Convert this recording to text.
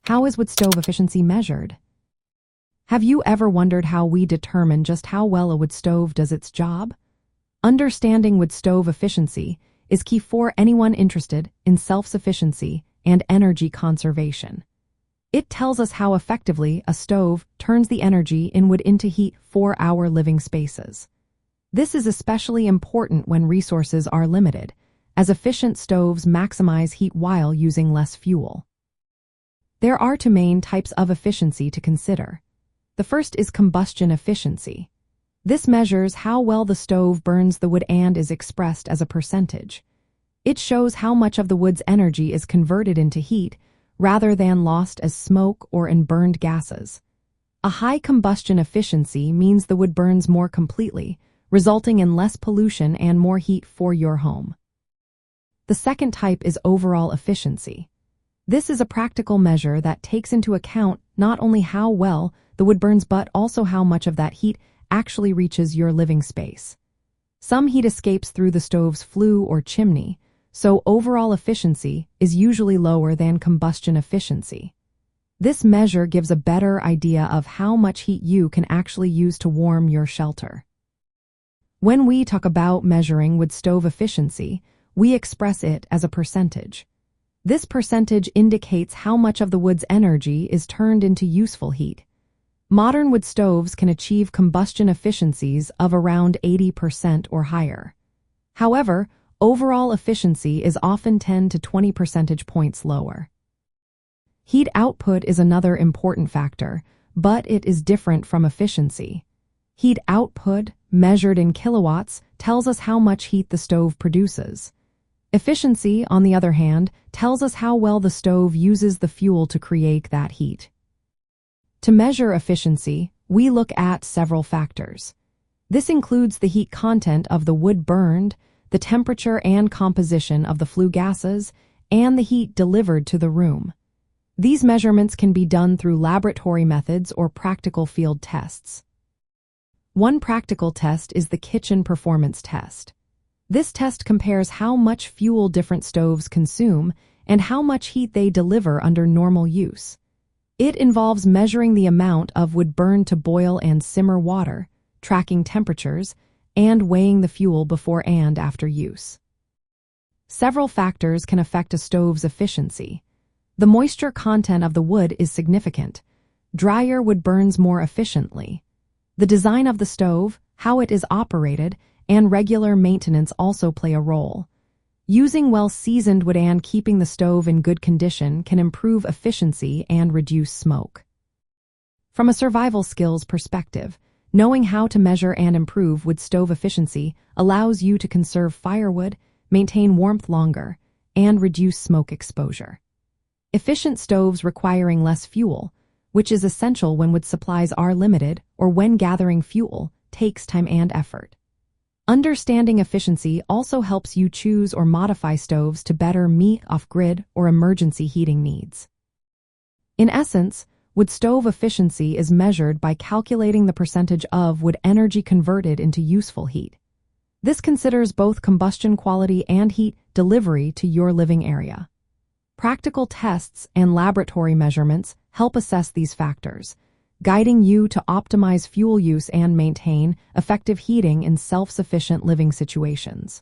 How is wood stove efficiency measured? Have you ever wondered how we determine just how well a wood stove does its job? Understanding wood stove efficiency is key for anyone interested in self-sufficiency and energy conservation. It tells us how effectively a stove turns the energy in wood into heat for our living spaces. This is especially important when resources are limited, as efficient stoves maximize heat while using less fuel. There are two main types of efficiency to consider. The first is combustion efficiency. This measures how well the stove burns the wood and is expressed as a percentage. It shows how much of the wood's energy is converted into heat rather than lost as smoke or in burned gases. A high combustion efficiency means the wood burns more completely, resulting in less pollution and more heat for your home. The second type is overall efficiency. This is a practical measure that takes into account not only how well the wood burns but also how much of that heat actually reaches your living space. Some heat escapes through the stove's flue or chimney, so overall efficiency is usually lower than combustion efficiency. This measure gives a better idea of how much heat you can actually use to warm your shelter. When we talk about measuring wood stove efficiency, we express it as a percentage. This percentage indicates how much of the wood's energy is turned into useful heat. Modern wood stoves can achieve combustion efficiencies of around 80% or higher. However, overall efficiency is often 10 to 20 percentage points lower. Heat output is another important factor, but it is different from efficiency. Heat output, measured in kilowatts, tells us how much heat the stove produces. Efficiency, on the other hand, tells us how well the stove uses the fuel to create that heat. To measure efficiency, we look at several factors. This includes the heat content of the wood burned, the temperature and composition of the flue gases, and the heat delivered to the room. These measurements can be done through laboratory methods or practical field tests. One practical test is the kitchen performance test. This test compares how much fuel different stoves consume and how much heat they deliver under normal use. It involves measuring the amount of wood burned to boil and simmer water, tracking temperatures, and weighing the fuel before and after use. Several factors can affect a stove's efficiency. The moisture content of the wood is significant. Drier wood burns more efficiently. The design of the stove, how it is operated, and regular maintenance also play a role. Using well-seasoned wood and keeping the stove in good condition can improve efficiency and reduce smoke. From a survival skills perspective, knowing how to measure and improve wood stove efficiency allows you to conserve firewood, maintain warmth longer, and reduce smoke exposure. Efficient stoves requiring less fuel, which is essential when wood supplies are limited or when gathering fuel takes time and effort. Understanding efficiency also helps you choose or modify stoves to better meet off-grid or emergency heating needs. In essence, wood stove efficiency is measured by calculating the percentage of wood energy converted into useful heat. This considers both combustion quality and heat delivery to your living area. Practical tests and laboratory measurements help assess these factors, guiding you to optimize fuel use and maintain effective heating in self-sufficient living situations.